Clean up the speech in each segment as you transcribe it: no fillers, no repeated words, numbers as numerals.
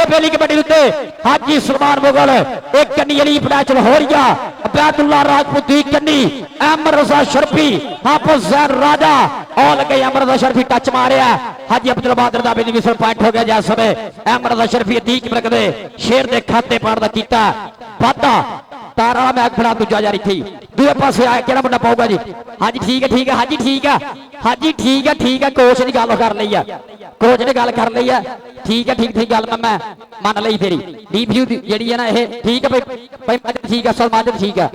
के पहली कबड्डी उत्ते हाजी सलमान मुगल एक कन्नी अली बड़ैच लाहौरिया अबैदुल्ला राजपूत दुई कन्नी अहमद रजा शरफी हाफिज जैन राजा और लगे अहमद रजा शरफी टच मारिया हाजी अब्दुल बादर दा भी मिसल पॉइंट हो गया जिस समय अहमद रजा शरफी अतीक बरक दे शेर दे खाते पाण दा कीता वादा तारा मैं खड़ा दूजा जारी थी दूसरे पास आया केड़ा मुंडा पाऊगा जी हाजी ठीक है हाजी ठीक है हाजी ठीक है कोच ने गल कर ली है कोच ने गल कर ली है ठीक है गल मैं मान ली तेरी रिव्यू जी है ना ये ठीक है भाई ठीक है सलमान ठीक है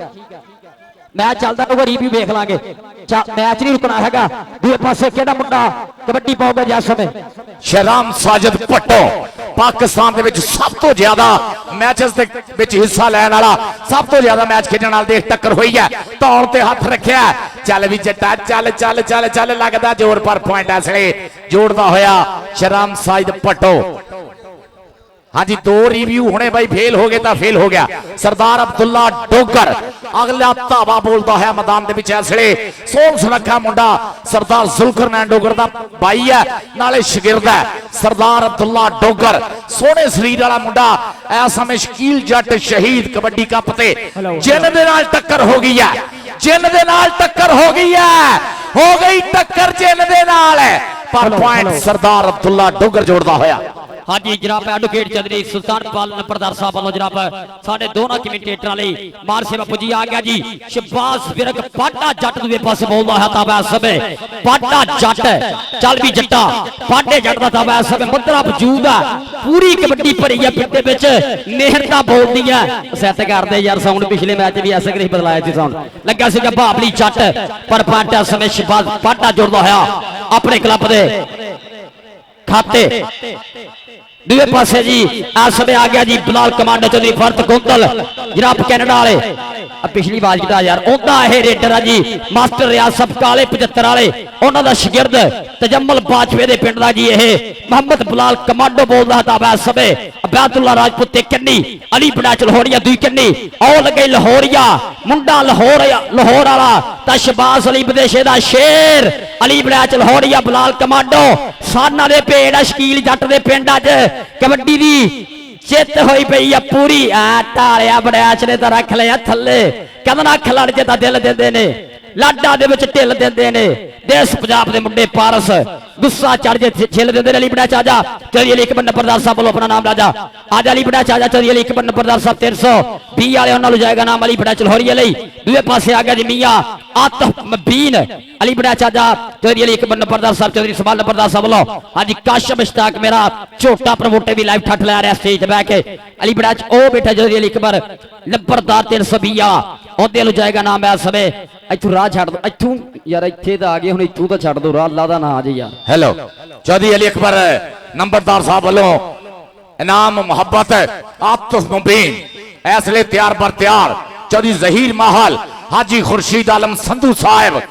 मैच चलता होगा रिव्यू देख लांगे मैच नहीं रुकना है दूसरे पास केड़ा मुंडा कबड्डी पाऊगा जिस समय शहराम साजिद भट्टो पाकिस्तान दे विच सब तो ज्यादा मैचेस दे विच हिस्सा लैण वाला सब तो ज्यादा मैच खेडण वाले दे टक्कर हुई है तौर ते हथ रखिया चल भी जट्टा चल चल चल चल लगदा जोर पर पॉइंट इसले जोड़दा होया शहराम साजिद भट्टो हाँ जी दो रिव्यू होने भाई फेल हो गए तो फेल हो गया सरदार अब्दुल्ला डोगर अगला धावा बोलता है मैदान के पिछले इसले सोन सुनखा मुंडा सरदार जुल्करनैन डोगर का भाई है नाले शगिर्द है सरदार अब्दुल्ला डोगर सोने शरीर वाला मुंडा इस समय शकील जट शहीद कबड्डी कप ते जिन दे नाल टक्कर हो गई है जिन दे नाल टक्कर हो गई है हो गई टक्कर जिन दे नाल पर पॉइंट सरदार अब्दुल्ला डोगर जोड़ता होया हाँ जी जनाब एडवोकेट चौधरी सुल्तानपाल नंबरदार साहब वालों जनाब साढ़े दोनों कमेंटेटर लिए मार सेवा पुजी आ गया जी शबाज विरक पाटा जट दूसरे पास बोलता है तब इस समय पाटा जट चल भी जट्टा पाटे जट का तब इस समय मुद्रा वजूद है पूरी कबड्डी भरी है पिंड विच मेहनत बोलती है सैट करते यार साउंड पिछले मैच भी ऐसे करी बदलाया सी साउंड लगा सी भाबली जट पर पाटा समय शबाज पाटा जुड़ता है अपने क्लब के खाते दूसरे पासे जी इस समय आ गया जी बिलाल कमांडो चौधरी फर्त कुंतल जनाब कैनेडा वाले पिछली बार जिता यार ओदा है रेडर है जी मास्टर रियाज सबका वाले 75 वाले उन्हों का शगिर्द तजम्मल बाजवे के पिंड का जी ये मोहम्मद बिलाल कमांडो बोलता है तब इस समय अबैदुल्ला राजपूत कन्नी अली बड़ैच लाहौरिया दुई कन्नी और लगे लाहौरिया मुंडा लाहौर वाला तशबाज अली विदेशे का शेर अली बड़ैच लाहौरिया बिलाल कमांडो साना दे पेड़ शकील जट दे पिंड अज कबड्डी दी चित हुई पई है पूरी टालिया बड़ैच ने तो रख लिया थले कहना खिलाड़ी जिदा दिल देंदे ने लाडा दे विच ढिल देंदे ने देश पंजाब दे मुंडे पारस गुस्सा चढ़ जे छिल देंदे अली बड़ैच आजा चौधरी अली इकबर नंबरदार साहब बोलो अपना नाम राजा आजा अली बड़ैच आजा चौधरी अली इकबर नंबरदार साहब 320 वाले उन्होंने जाएगा नाम अली बड़ैच लाहौरिया लई दूसरे पासे आ गया जी मियां आतिफ मबीन अली बड़ैच आजा चौधरी अली इकबर नंबरदार साहब चौधरी सुभान नंबरदार साहब बोलो हां जी काशिम इश्ताक मेरा छोटा प्रमोटर भी लाइव ठट ला रहा स्टेज पे के अली बड़ैच ओ बेटा चौधरी अली इकबर नंबरदार 320 ओदे लो जाएगा नाम है समय इथू राह छड़ दो इथू यार इथे तो आ गए हुन इथू तो छड़ दो राह अल्लाह दा नाम आ जी यार हेलो चौधरी अली अकबर नंबरदार साहब वालों इनाम मोहब्बत आतिफ मुबीन ऐसले तैयार बर तैयार चौधरी जहीर माहल हाजी खुर्शीद आलम संधू साहब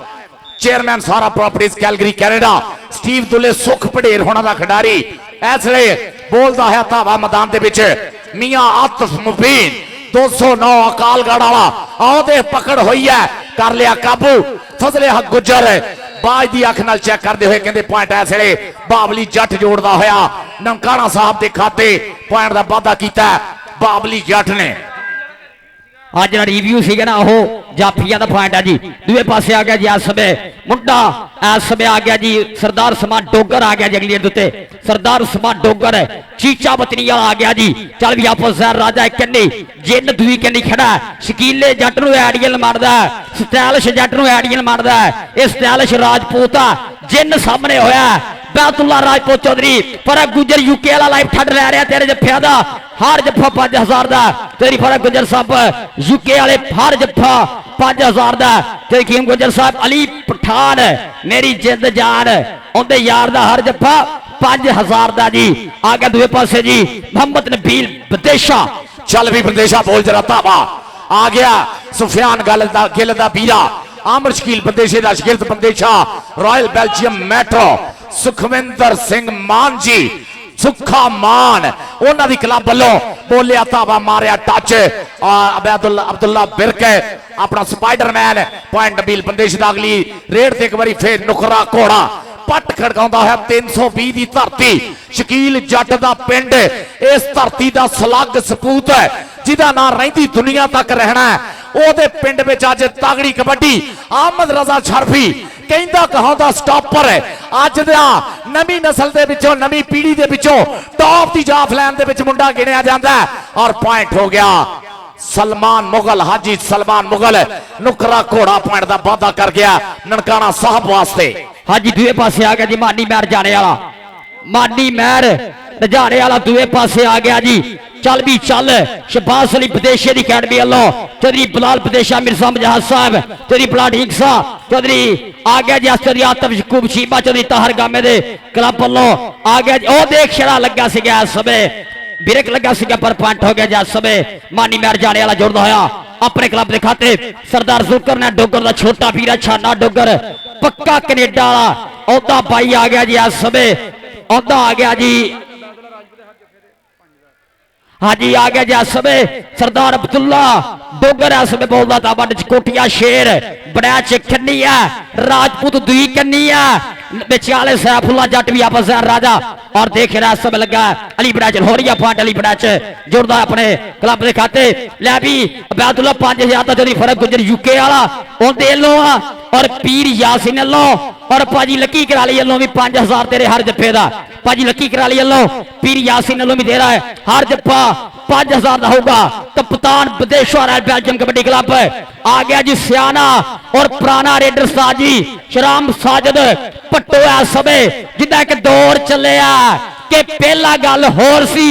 चेयरमैन सारा properties Calgary Canada Steve Dhule सुख पढ़ेर होना दा खिडारी ऐसले बोलता है धावा मैदान दे विच मियां आतिफ मुबीन 209 अकालगढ़ वाला आदे पकड़ हुई है कर लिया काबू फजले हक गुजर बाज की अख नाल चेक करते हुए कहते पॉइंट इस वे बाबली जट जोड़ता होया ननकाना साहब के खाते पॉइंट का वादा किया बाबली जट ने आज जो रिव्यू सी ना वो जाफिया का पॉइंट है जी दूसरे पासे आ गया जी इस समय मुंडा इस समय आ गया जी सरदार समान डोगर आ गया जी अगली उत्ते सरदार समान डोगर चीचा बतनी आ गया जी चल भी आप राजा एक कन्नी जिन दुई कन्नी खड़ा शकीले जट नूं एडियल मारदा स्टाइलिश जट नूं एडियल मारदा ये स्टाइलिश राजपूत आ जिन सामने होया बैतुल्ला राजपूत चौधरी फरक गुजर यूके वाला लाइव ठंड लै रहा तेरे जफिया का हर जफा 5000 का तेरी फरक गुजर साहब यूके वाले हर जफा 5000 का तेरी कीम गुजर साहब अली पठान मेरी जिंद जान उनके यार का हर जफा 5000 का जी आ गया दूसरे पासे जी मोहम्मद नबील बदेशा चल भी बदेशा बोल जरा धावा आ गया सुफियान गिल दा बीरा आमर शकील बंदेशे का शगिर्द Bandesha royal Belgium metro Sukhwinder Singh Maan ji सुखा मान उन्होंने क्लब वालों बोलिया धावा मारिया टच अब्दुल्ला बिरक अपना स्पाइडरमैन पॉइंट नबील बंदेश अगली रेड से एक बार फिर नुकरा घोड़ा पट खड़काउंदा होया 320 दी धरती शकील जट दा पिंड इस धरती दा सलग सपूत है जिहदा नाम रहिंदी दुनिया तक रहना है ओदे पिंड विच अज तगड़ी कबड्डी अहमद रजा शरफी कहंदा कहांदा स्टॉपर अज दा नवी नस्ल दे विचों नवी पीढ़ी दे विचों टॉप दी जाफ लैन दे विच मुंडा गिणिया जांदा है और पॉइंट हो गया सलमान मुगल हाजी सलमान मुगल नुकरा घोड़ा पॉइंट का वादा कर गया ननकाना साहब वास्ते। हाजी दूए पासे आ गया जी मानी महर जाने वाला मानी महर रजाने वाला दूए पासे आ गया जी चल भी चल शहबाज अली विदेशी की अकेडमी वालों चौधरी बिलाल विदेशा मिर्जा मजहर साहब चौधरी बला ढींगसा चौधरी आ गया जी चौधरी आतम शकूब शीबा चौधरी ताहर गामे दे क्लब वालों आ गया जी ओ देख छड़ा लगा सी इस समय ब्रेक लगा सी पर पॉइंट हो गया जी इस समय मानी महर जाने वाला जुड़दा होया अपने क्लब के खाते सरदार जुल्कर ने डोगर का छोटा वीरा छाना डोगर पक्का कनेडा वाला औदा भाई आ गया जी इस समय औदा आ गया जी हाँ जी आ गया जी इस समय सरदार अब्दुल्ला डोगर इस समय बोलता था बंड कोटिया शेर बड़ा कन्नी है राजपूत दुई कन्नी है बेचाले सैफुल्ला जट भी आपस राजा और देख रहा इस समय लगा अली बड़ा लाहौरिया पॉइंट अली बड़ा जुड़ता अपने क्लब के खाते लै भी अबैदुल्ला 5000 का जो फर्क गुजर यूके वाला उनके लो और पीर यासीन लो और भाजी लकी कराली वालों भी 5000 तेरे हर जफे का भाजी लकी कराली वालों पीर यासीन वालों भी दे रहा है हर जफा 5000 का होगा कप्तान बदेश्वर बेल्जियम कबड्डी क्लब आ गया जी सियाना और पुराना रेडर साजी शराम साजिद पट्टो इस समय जिदा एक दौर चले कि पहला गल होर सी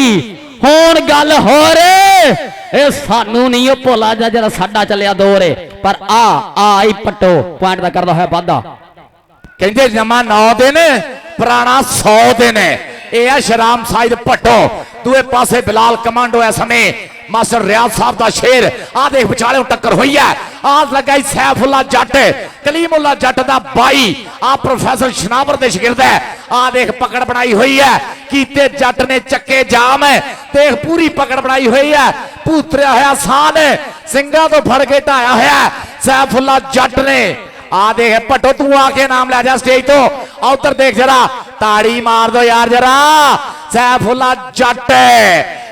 हुण गल होर ए सानू नहीं भुला जा जरा साडा चलिया दौर है पर आई पट्टो पॉइंट का करदा होया वादा कहंदे जमा 9 दिन पुराना 100 दिन यह है शराम साजिद पट्टो दूए पासे बिलाल कमांडो है समय मास्टर रियाज साहब का शेर आ देख विचाले टक्कर हुई है आज लगा सैफुल्ला जट कलीमुल्ला जट का भाई आ प्रोफेसर शनावर दे शागिर्द है आ देख पकड़ बनाई हुई है कीते जट ने चक्के जाम है देख पूरी पकड़ बनाई हुई है पूतरिया होया सान सिंगा तो फड़ के ढाया होया सैफुल्ला जट ने आ देख पट्टो तू आके नाम लै जा स्टेज तो उधर देख जरा ताड़ी मार दो यार जरा सैफुल्ला जट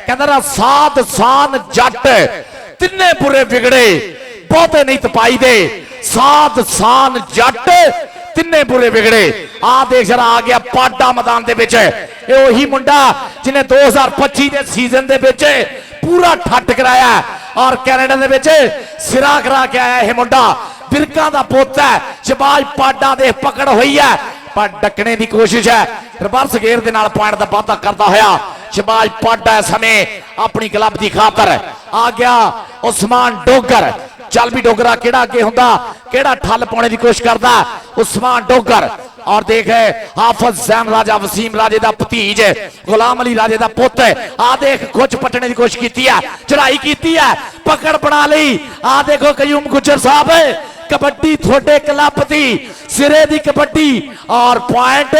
कहता सात सान जट तिन्ने बुरे बिगड़े बहुते नहीं तपाई दे सात सान जट तिन्ने बुरे बिगड़े आ देख जरा आ गया पाडा मैदान दे विच ओही मुंडा जिन्हें 2025 के सीजन दे विच पूरा ठट कराया और कैनेडा दे विच सिरा करा के आया यह मुंडा बिरका दा पुत है शहबाज पाडा दे पकड़ हुई है पर डकने की कोशिश है रिवर्स गेयर दे नाल पॉइंट दा वादा करता होया शहबाज पाडा समय अपनी क्लब की खातर आ गया उस्मान डोगर चल भी डोगरा केड़ा अगे हुंदा केड़ा ठल पाने की कोशिश करता उस्मान डोगर और देख हाफिज जैन राजा वसीम राजे दा भतीज गुलाम अली राजे दा पुत आ देख कुछ पटने की कोशिश की है चढ़ाई की है पकड़ बना ली आ देखो कयूम गुजर साहब कबड्डी थोड़े क्लब दी सिरे दी कबड्डी और पॉइंट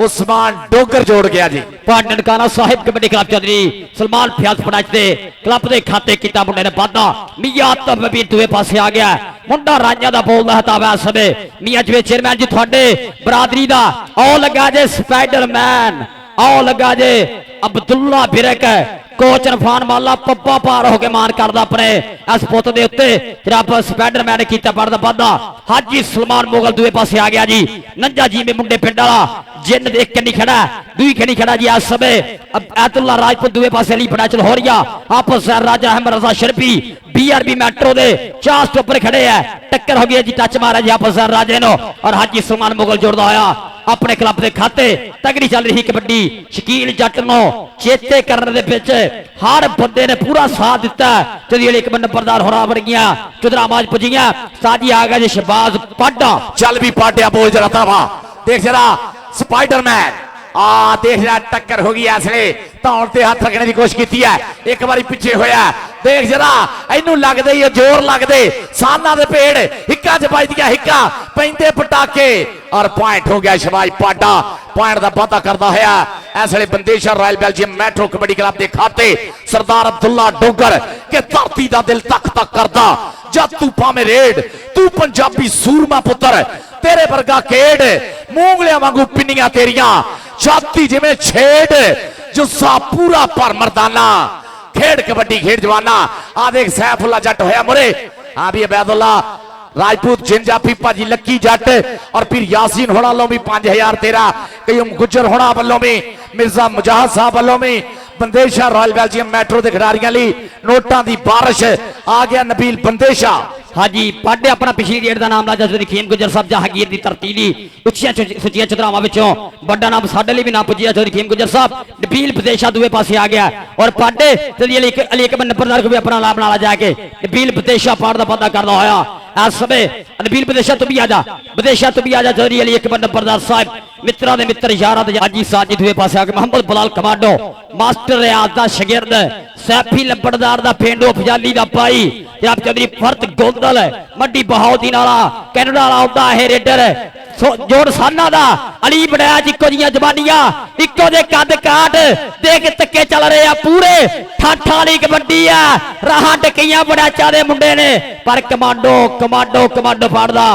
उस्मान डोगर जोड़ गया जी पॉइंट ननकाना साहिब कबड्डी क्लब चौधरी सलमान फयाज पड़ाचते क्लब के खाते किता मुंडे ने वादा मियां तब भी दूए पासे आ गया मुंडा रांझा दा बोलदा हतावा इस समय मियां जवे चेयरमैन जी थोड़े बरादरी दा आओ लगा जे स्पाइडरमैन आओ लगा जे अब्दुल्ला बिरक कोच इरफान माला पप्पा पार होके मान करदा अपने इस पुत दे उत्ते जनाब स्पाइडरमैन ने कीता पड़दा वादा हाजी सलमान मुगल दूए पासे आ गया जी नंजा जी में मुंडे पिंड वाला जिन देख के नहीं खड़ा दुई के नहीं खड़ा जी इस समय अब्दुल्ला राजपूत दूए पासे अली बड़ा चल हो रही आपस राजा अहमद रजा शरफी बीआरबी मेट्रो दे 4 स्टॉपर खड़े है टक्कर हो गई जी टच मारा जी आपस राजे नो और हाजी सलमान मुगल जोड़दा होया अपने क्लब के खाते तगड़ी चल रही कबड्डी शकील जट नो चेते करने दे विच हर बंदे ने पूरा साथ दिता जदी एक नंबरदार होरा बन गया चुदरा माज पुजिया साजी आ गया जी शहबाज पाडा चल भी पाटिया बोल जरा था वहां देख जरा स्पाइडरमैन आ देख जरा टक्कर हो गई ऐसे तौर ते हाथ रखने की कोशिश की है एक बारी पीछे होया देख जरा इनू लगदे ही जोर लगदे साना दे पेड़ हिक्का च बज गया हिक्का पैंदे पटाके और पॉइंट हो गया शहबाज पाडा पॉइंट का वादा करता है ऐसे बंदेशर royal Belgium metro kabaddi club के खाते सरदार अब्दुल्ला डोगर के धरती का दिल तक तक करता जद तू पावे रेड तू पंजाबी सूरमा पुत्र तेरे वर्गा केड मूंगलियां वांगू पिन्नियां तेरियां छाती जिवें छेड़ जुस्सा पूरा पर मर्दाना खेड कबड्डी खेड जवाना आ देख सैफुल्ला जट होया मुरे आ भी अबैदुल्ला राजपूत जिंजाफी भाजी लक्की जट और फिर यासीन होना लो भी 5000 तेरा कयूम गुजर होना वालों भी मिर्जा मुजाहिद साहब वालों भी बंदेशा रॉयल बेल्जियम मेट्रो के खिडारियों लिए नोटा की बारिश आ गया नबील बंदेशा। हाँ जी पाडे अपना पिछली डेट का नाम राजा खीम गुजर साहब जहांगीर की तरतीली उचिया सुचिया चतरावां विचों बड़ा नाम साडे लिए भी ना पुजिया चौधरी खीम गुजर साहब नबील बदेशा दूए पासे आ गया और पाडे अली एक नंबरदार को भी अपना लाभ नाला जाके नबील बदेशा पाड़ का पता करना होया आज समय नबील बदेशा तू भी आजा बदेशा तू भी आजा चौधरी अली एक नंबरदार साहब मित्रा दे मित्र यारा दे हाजी साजिद हुए पासे आके मोहम्मद बलाल कमांडो मास्टर रियाज दा शागिर्द सैफी लंबड़दार दा पेंडो फजाली दा पाई जनाब चौधरी फर्त गोंदल मड्डी बहाउद्दीन वाला कैनेडा वाला आउंदा है रेडर जोड़ साना दा अली बड़ैज इको जियां जवानियां इको दे कद काट देख तक्के चल रहे आ पूरे ठाठा वाली कबड्डी आ राह टकियां बड़ैचा दे मुंडे ने पर कमांडो कमांडो कमांडो फाड़दा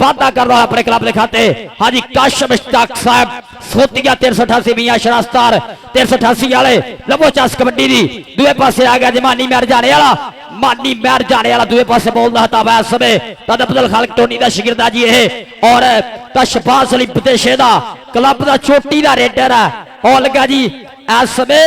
वादा कर रहा है अपने क्लब के खाते हाजी काशिम इश्ताक साहब सोतिया 388 मियां शरास्तार 388 वाले लबो चास कबड्डी दी दूए पासे आ गया जमानी मैर जाने वाला मानी मैर जाने वाला दूए पासे बोलदा था वह समय तद अब्दुल खालिक टोनी दा शागिर्द जी है और कशफास अली बदेशे दा क्लब दा चोटी दा रेडर है और लगा जी इस समय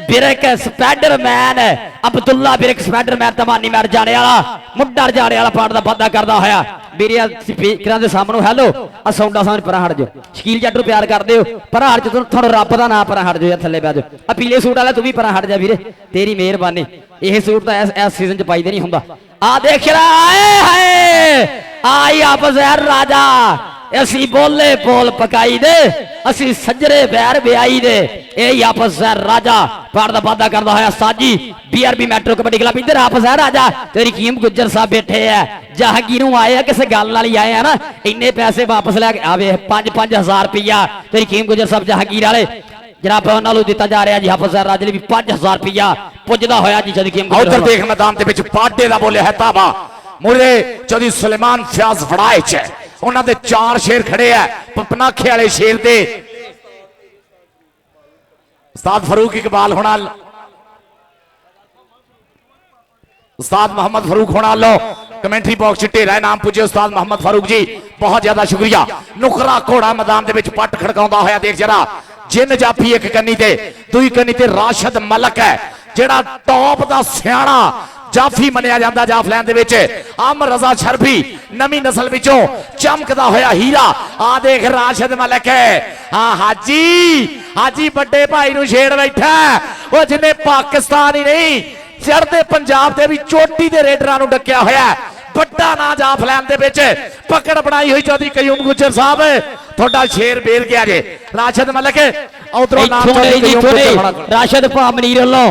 बिरक स्पाइडरमैन अब्दुल्ला बिरक स्पाइडरमैन तमानी मैर जाने वाला मुंडा जाने वाला पाड़ दा वादा करदा होया मेरे स्पीकरां दे सामने हेलो आ साउंडा सामने पर हट जाओ शकील जट नूं प्यार करदे हो पर हट जाओ थोड़ा रब दा नाम पर हट जाओ थल्ले बैठ जाओ आ पीले सूट वाला तू भी पर हट जा वीरे तेरी मेहरबानी यह सूट तो इस सीजन च पाई दे नहीं हुंदा आ देख रहा है आई आप जहर राजा असी बोले बोल पकाई दे असी सजरे बैर ब्याई दे ए आपस है राजा पाड़ दा वादा करदा होया साजी बीआरबी मेट्रो कबड्डी क्लब इधर आपस है राजा तेरी कीम गुज्जर साहब बैठे है जहांगीरों आए हैं किसी गल वाली आए हैं ना इन्ने पैसे वापस लैके आवे 5-5 हजार रुपया तेरी कीम गुज्जर साहब जहांगीर वाले जनाब उन्होंने दिता जा रहा जी हाफिज राजे भी 5000 रुपया पुजदा होया जी जद कीम उधर देख मैदान दे विच पाडे दा बोले है ताबा मुरे चौधरी सुलेमान फयाज फड़ाए च उन्होंने 4 शेर खड़े है पपनाखे वाले शेर दे उस्ताद फरूक इकबाल होना उस्ताद मोहम्मद फरूक होना लो कमेंट्री बॉक्स ढेरा नाम पूजे उस्ताद मोहम्मद फारूक जी बहुत ज्यादा शुक्रिया नुकरा घोड़ा मैदान दे विच पट खड़काउंदा होया देख जरा जिन जाफी एक कन्नी ते दूई कन्नी ते राशिद मलक है जेड़ा टॉप दा सियाणा जाफी मनिया जाता जाफलैन दे विच अम रजा शरफी नवी नस्ल विचों चमकदा होया हीरा आ देख राशिद मलक है हाँ हाजी हाजी बड़े भाई नूं छेड़ बैठा वो जिन्हें पाकिस्तान ही नहीं चढ़ते पंजाब दे भी चोटी दे रेडरां नूं डकिया होया बड़ा ना जाफलैन दे विच पकड़ बनाई हुई चौधरी कयूम गुज्जर साहब थोड़ा शेर बेल गया जे राशिद मलक उधरों नाम राशिद पामनीर वालों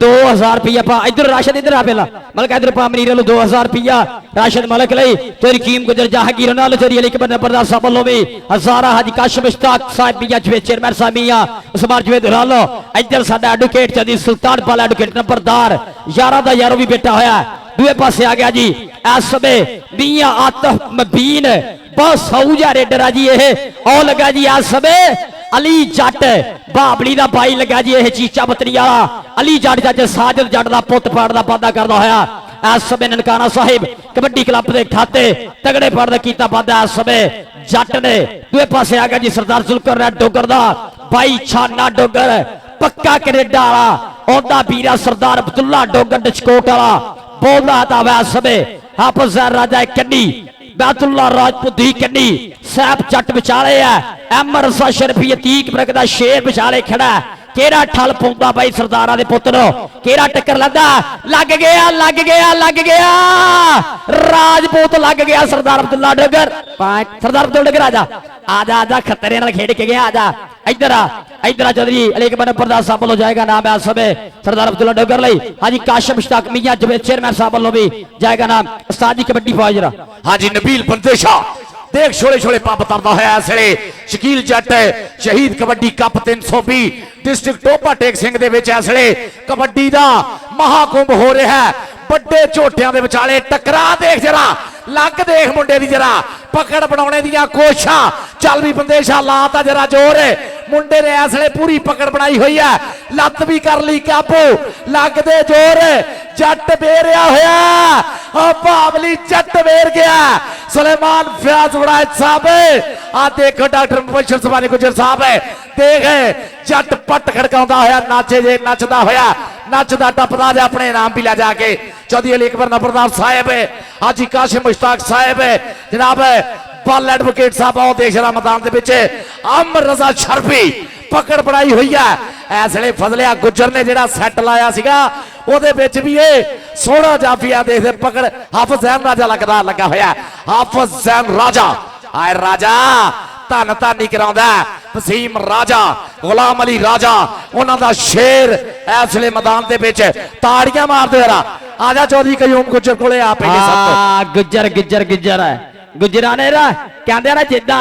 2000 रुपया पा इधर राशिद इधर आ पहला मलक इधर पामनीर वालों 2000 रुपया राशिद मलक लई तेरी कीम गुजर जहांगीर नाल तेरी अली कबड्डी बरदार साहब वालों भी हजारा हाजी काशिम इश्ताक साहब मियां चेयरमैन साहब मियां उस्मान जुवेद लालो इधर साडा एडवोकेट चौधरी सुल्तान पाल एडवोकेट नंबरदार यारा दा यारो भी बैठा होया दूए पासे आ गया जी इस समय मियां आतिफ मबीन बहुत सऊजा रेडर जी ये और लगा जी इस समय अली जट बाबली दा भाई लगा जी यह चीचा बतरी वाला अली जट जज साजिद जट दा पुत पाड़ दा वादा करदा होया इस समय ननकाना साहिब कबड्डी क्लब दे खाते तगड़े पाड़ दा कीता वादा इस समय जट ने दूए पासे आ गया जी सरदार जुल्कर रैड डोगर दा भाई छाना डोगर पक्का कनेडा वाला ओदा वीरा सरदार अब्दुल्ला डोगर डचकोट वाला बोलदा था वह इस समय हाफिज राजा कन्नी बैतुल्ला राजपूत दी कन्नी सैफ जट विचाले है अमर रसा शरफी अतीक ब्रग दा शेर विचाले खड़ा केड़ा ठल पौंदा भाई सरदारा दे पुत्र केड़ा टक्कर लगा लग गया लग गया लग गया राजपूत लग गया सरदार अब्दुल्ला डगर सरदार अब्दुल्ला डगर आजा आजा आजा खतरे नाल खेड के गया आजा इधर आ चौधरी अली कबड्डी बरदार साहब वालों जाएगा नाम है समय सरदार अब्दुल्ला डगर लई हाजी काशिम इश्ताक मियां जुवेद चेयरमैन साहब वालों भी जाएगा नाम उस्ताद जी कबड्डी फौज हाजी नबील बंदेशा देख छोले छोले पप तरदा है इसले शकील जट शहीद कबड्डी कप 320 डिस्ट्रिक्ट टोपा टेक सिंह दे विच इसले कबड्डी दा महाकुंभ हो रहा है ਵੱਡੇ ਝੋਟਿਆਂ ਦੇ ਵਿਚਾਲੇ ਟਕਰਾ ਦੇਖ ਜਰਾ ਲੱਗ ਦੇਖ ਮੁੰਡੇ ਦੀ ਜਰਾ ਪਕੜ ਬਣਾਉਣੇ ਦੀਆਂ ਕੋਸ਼ਾਂ ਚੱਲ ਵੀ ਬੰਦੇਸ਼ਾ ਲਾਤਾ ਜਰਾ ਜ਼ੋਰ ਮੁੰਡੇ ਨੇ ਇਸ ਵੇਲੇ ਪੂਰੀ ਪਕੜ ਬਣਾਈ ਹੋਈ ਹੈ ਲੱਤ ਵੀ ਕਰ ਲਈ ਕਾਬੂ ਲੱਗਦੇ ਜ਼ੋਰ ਜੱਟ ਵੇਰਿਆ ਹੋਇਆ ਆ ਬਾਬਲੀ ਜੱਟ ਵੇਰ ਗਿਆ ਸੁਲੇਮਾਨ ਫਿਆਜ਼ ਵੜਾਇਤ ਸਾਹਿਬ ਆ ਦੇਖੋ ਡਾਕਟਰ ਮੁਬਸ਼ਰ ਸੁਬਾਨੀ ਗੁਜਰ ਸਾਹਿਬ ਦੇਖ ਜੱਟ ਪੱਟ ਖੜਕਾਉਂਦਾ ਹੋਇਆ ਨਾਚੇ ਜੇ ਨੱਚਦਾ ਹੋਇਆ ਨੱਚਦਾ ਟੱਪਦਾ ਜਾ ਆਪਣੇ ਨਾਮ ਵੀ ਲੈ ਜਾ ਕੇ ਚੌਧਰੀ ਅਲੀ ਅਕਬਰ ਨੰਬਰਦਾਰ ਸਾਹਿਬ ਹਾਜੀ ਕਾਸ਼ਿਮ ਮੁਸ਼ਤਾਕ ਸਾਹਿਬ जनाब बल एडवोकेट साहब आओ देख रहा मैदान के अमर रजा शरफी पकड़ बनाई हुई है इस वे फजलिया गुजर ने जो सैट लाया भी ये सोहना जाफिया देखते पकड़ हाफिज जैन राजा लगता लगा होया हाफिज जैन राजा आए राजा धन धानी करा वसीम राजा गुलाम अली राजा उन्होंने शेर इस वे मैदान के ताड़ियां मारते जरा आजा चौधरी कयूम गुजर को गुजर गुजर गुजर है गुजरा ने कहते ना जिदा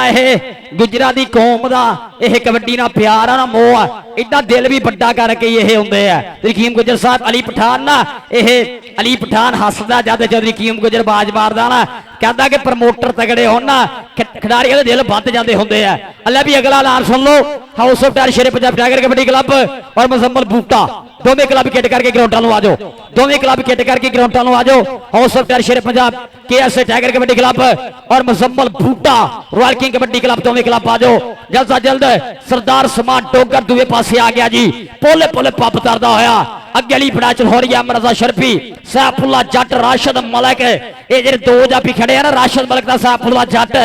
गुजरा की कौम का यह कबड्डी ना प्यार है ना मोह है इदा दिल भी बड़ा करके ये होंगे है रकीम गुजर साहब अली पठान ना यह अली पठान हसदा जब जब रकीम गुजर बाज मारदा ना कहता कि प्रमोटर तगड़े हो ना खिडारियों के दिल बद जाते होंगे है अल्लाह भी अगला ऐलान सुन लो हाउस ऑफ टायर शेरे पंजाब टाइगर कबड्डी क्लब और मुजम्मल बूटा दोवें क्लब किट करके ग्राउंडा आ जाओ दोवें क्लब किट करके ग्राउंडा आ जाओ हाउस ऑफ टायर शेरे Punjab KSA tiger kabaddi club और Muzammil Boota royal king kabaddi club दोवें क्लब आ जाओ जल्द से जल्द सरदार समान डोगर दूसरे पासे आ गया जी पोले पोले पप तरदा होया अगे अली बड़ा चल हो रही है अमर रजा शरफी सैफुल्ला जट राशिद मलिक ये जो दो जाफी खड़े हैं ना राशिद मलिक का सैफुल्ला जट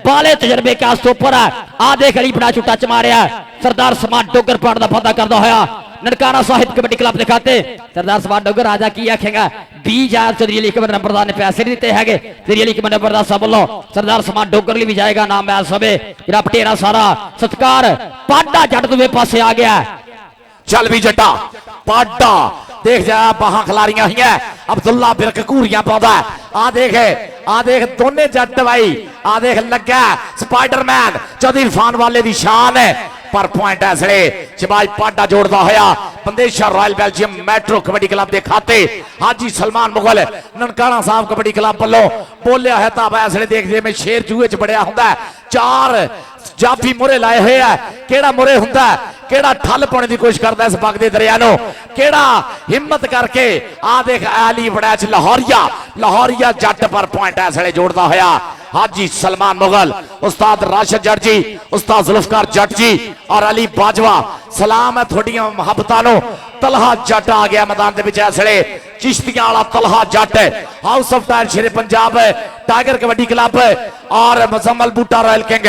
बाले तजर्बे के आस ऊपर है आ देख अली बड़ा टच मारिया सरदार समान डोगर पाट का पता करता होया ननकाना साहिब कबड्डी क्लब दिखाते सरदार समान डोगर राजा की आखेगा 20,000 चौधरी अली अकबर नंबरदार ने पैसे नहीं दिते है चौधरी अली अकबर नंबरदार साहब बोलो सरदार समान डोगर भी जाएगा नाम मैच सबे तेरा पटेरा सारा सत्कार पाडा जट दूसरे पासे आ गया चल भी जटा पाडा देख जा बाहां खिलारियां हुई है अब्दुल्ला बिरक घूरियां पाता आ देख दोने जट भाई आ देख लगा स्पाइडरमैन चौधरी इरफान वाले दी शान है पर पॉइंट ऐसे शबाज पाडा जोड़ता होया Bandesha royal Belgium metro kabaddi club के खाते हाजी सलमान मुगल ननकाना साहब कबड्डी क्लब वालों बोलिया है ताब ऐसे देखते में शेर जूए च बड़िया होंगे चार जाफी मुरे लाए हुए है केड़ा मुरे होंगे केड़ा ठल पाने की कोशिश करता है इस बगदे दरिया नो केड़ा हिम्मत करके आ देख अली बड़ैच लाहौरिया जट पर पॉइंट ऐसे जोड़ता होया हाजी सलमान मुगल उस्ताद राशिद जट जी उस्ताद जुल्फकार जट जी और अली बाजवा सलाम है थोड़ियां मुहब्बतां तलहा जट आ गया मैदान के विच इसले चिश्तियां वाला तलहा जट हाउस ऑफ टायर शेरे पंजाब टाइगर कबड्डी क्लब और मुजम्मल बूटा रॉयल किंग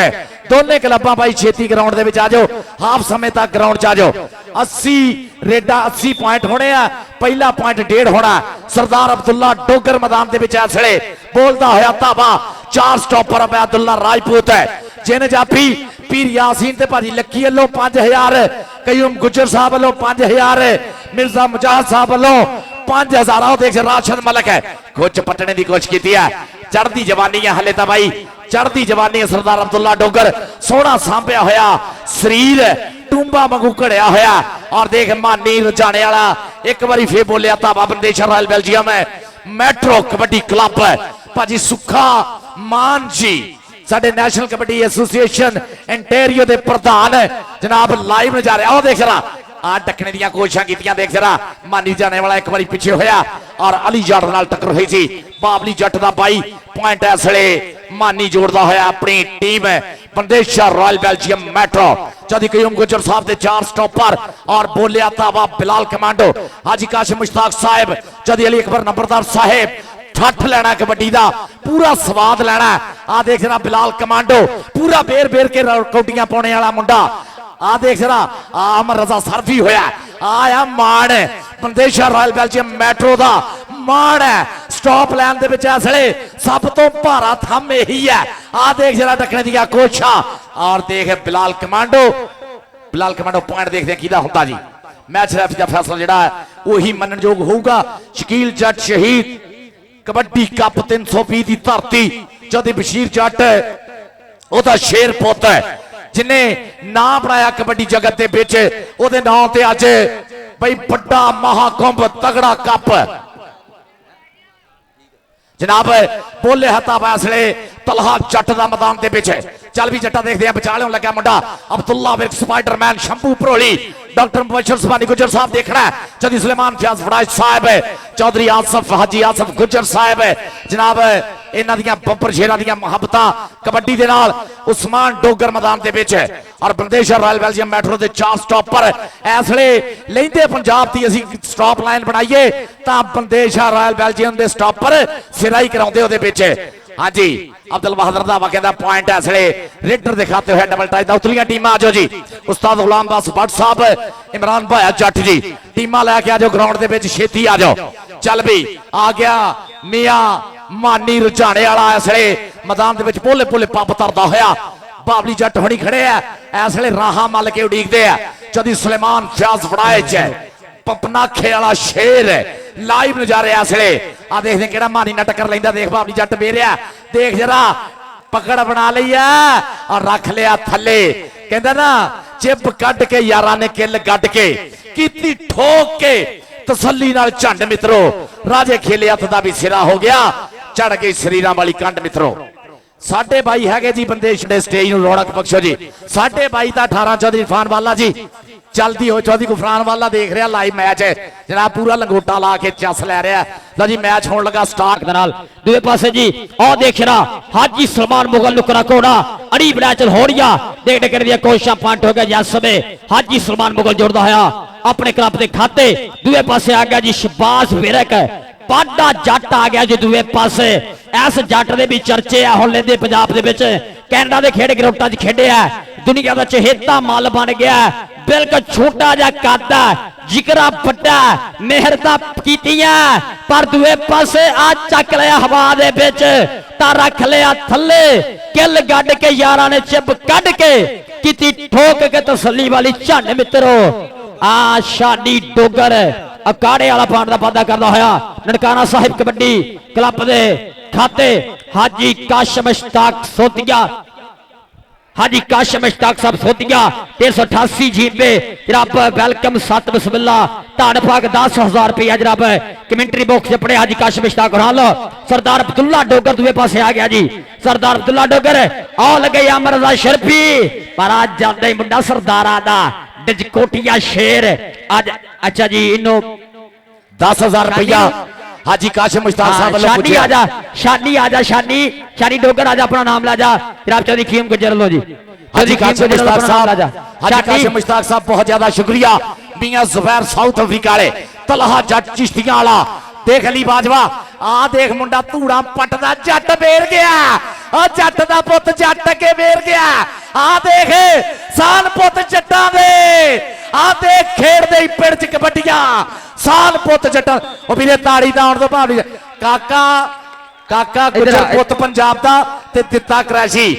दोनों क्लबा भाई छेती ग्राउंड के आ जाओ हाफ समय तक ग्राउंड च आ जाओ 80 रेडा 80 पॉइंट होने पहला पॉइंट 1.5 होना सरदार अब्दुल्ला डोगर मैदान के इसले बोलता होया ताबा 4 स्टॉपर अब्दुल्ला राजपूत है जिन जाफी पीर यासीन ते भाजी लक्की वालों 5000 कयूम गुजर साहब वालों 5000 मिर्जा मुजाहिद साहब वालों 5000 देख राशिद मलिक है कुछ पटने की कोशिश की है चढ़ती जवानी है हले तो भाई चढ़ती जवानी है सरदार अब्दुल्ला डोगर सोहना सांभया होया शरीर टूंबा वांगू घड़िया होया और देख मानी रजाने वाला एक बारी फिर बोलिया ताबा बंदेशा रॉयल बेल्जियम है मेट्रो कबड्डी क्लब भाजी सुखा मान जी साडे नेशनल कबड्डी एसोसिएशन इंटेरियो के प्रधान जनाब लाइव नजारे आओ देख रहा आ टकने दी कोशिशा की देख जरा मानी जाने वाला एक बार पिछे होया और अली जट नाल टक्कर हुई सी बाबली जट दा बाई पॉइंट इसले मानी जोड़ता होया अपनी टीम बंदेशा royal Belgium metro Chaudhry Qayyum Gujjar साहब के 4 स्टॉपर और बोलिया ताबा बिलाल कमांडो हाजी काशिम मुश्ताक साहब चौधरी अली अकबर नंबरदार साहब ठठ लेना कबड्डी का पूरा स्वाद लेना आ देख जरा बिलाल कमांडो पूरा बेर बेर के कौटियां पाने वाला मुंडा आ देख जरा अमर रजा सरफी होया आया मान बंदेशा रॉयल बेल्जियम मेट्रो का मान है स्टॉप लैन इसले सब तो भारा थम यही है आ देख जरा टकने दी कोशिशा और देख बिलाल कमांडो पॉइंट देखते हैं किदा होता जी मैच रेफरी का फैसला जिहड़ा है वही मनन योग होगा शकील जट शहीद कबड्डी कप 320 की धरती जद बशीर जट ओदा शेर पुत है जिन्हें ना बनाया कबड्डी जगत के बिच ओदे नाम ते अज भाई बड़ा महाकुंभ तगड़ा कप जनाब बोले हता फैसले तलहा जट का मैदान के पिछे चल भी जट्टा देखते हैं बचाने लगा मुंडा अब्दुल्ला विर्क स्पाइडरमैन शंभू भरोली डॉक्टर मुबशर सुभानी गुजर साहब देखना है चौधरी सुलेमान फयाज फड़ाज साहब चौधरी आसफ हाजी आसफ गुजर साहब जनाब इन्हां दियां बंपर शेरां दियां मुहब्बतां कबड्डी दे नाल उस्मान डोगर मैदान दे विच और बंदेशा रॉयल बेल्जियम मेट्रो दे 4 स्टॉप पर इसले लेंदे पंजाब दी असीं स्टॉप लाइन बनाईए तां Bandesha royal Belgium they stop पर सिराई कराउंदे ओदे विच हाँ जी अब्दुल बहादुर दा कहता पॉइंट इसले रेडर दिखाते हुए डबल टाइज उतलियां टीमां आ जाओ जी उस्ताद गुलाम बास भट्ट साहब इमरान भाया जट जी टीमां लैके आ जाओ ग्राउंड दे विच छेती आ जाओ चल भी आ गया मियां मानी रुझाने वाला इसले मैदान दे विच पोले पोले पप तरदा होया बाबली जट होनी खड़े है इसले राहा मल के उड़ीकदे है चौधरी सुलेमान फयाज फड़ाइच पपनाखे वाला शेर लाइव नजारे इसले आ देखते केड़ा मानी ना टक्कर लैंदा देख बाबली जट बेरिया देख जरा पकड़ बना ली है और रख लिया थले कहंदा ना चिप कट के यारा ने किल गड के कीती ठोक के तसल्ली नाल झंड मित्रो राजे खेले हथ दा भी सिरा हो गया चढ़ गई शरीरां वाली कंड मित्रो साढ़े बाई है जी बंदेश ने स्टेज नूं रौनक बख्शो जी साढ़े बाई ता 18 चौधरी इरफान वाला जी चलती हो चौधरी गुफरान वाला देख रहा लाइव मैच है जनाब पूरा लंगोटा ला के चस लै रहा लो जी मैच होने लगा स्टार्ट दूसरे पासे जी और देख रहा हाजी सलमान मुगल नुकरा कोड़ा अड़ी बड़ा चल होड़िया देख कर दिया कोशिश पॉइंट हो गया जी इस समय हाजी सलमान मुगल जोड़ता है अपने क्लब के खाते दूसरे पासे आ गया जी शबाज विरक पाडा जट आ गया जी दूसरे पासे इस जट के भी चर्चे है हुण लेंदे पंजाब दे विच कैनेडा के खेड ग्राउंडां च खेडिया दुनिया का चहेता माल बन गया बिल्कुल छोटा जा कद जिगरा बड़ा मेहरता कीतियां पर दूए पासे आज चक लिया हवा दे विच ता रख लिया थले किल गड के यारा ने चिप कड के कीती ठोक के तसल्ली वाली झंड मित्रो आ शादी डोगर अकाड़े वाला पाउंड का वादा करता होया ननकाना साहिब कबड्डी क्लब दे खाते हाजी काशम मुश्ताक सोतिया हाजी काशम मुश्ताक साहब सोतिया 388 जीबे जनाब वेलकम 7 बिस्मिल्ला धन पाक 10,000 रुपया जनाब कमेंट्री बॉक्स पड़े हाजी काशम मुश्ताक लो सरदार अब्दुल्ला डोगर दूसरे पासे आ गया जी सरदार अब्दुल्ला डोगर आ लगे अमरदा शरफी पर आज जाता ही मुंडा सरदारा दा डजकोटिया शेर आज अच्छा जी इनो 10,000 रुपया हाजी काशिम मुश्ताक साहब शानी आजा शानी डोगर आजा अपना नाम ला जा जनाब चौधरी खीम गुजर लो जी हाजी काशिम मुश्ताक साहब हाजी काशिम मुश्ताक साहब बहुत ज्यादा शुक्रिया मियां जुबैर साउथ अफ्रीका वाले तलहा जट चिश्तियां वाला देख ली बाजवा आ देख मुंडा धूड़ा पटदा जट बेर गया आ जट दा पुत जट के बेर गया आ देख सान पुत जट्टां दे आ देख खेड़ दे पिंड च कबड्डियां सान पुत जट्टां ओ वीरे ताड़ी दा आउण तो भाव काका काका गुजर पुत पंजाब दा ते दित्ता क्रैशी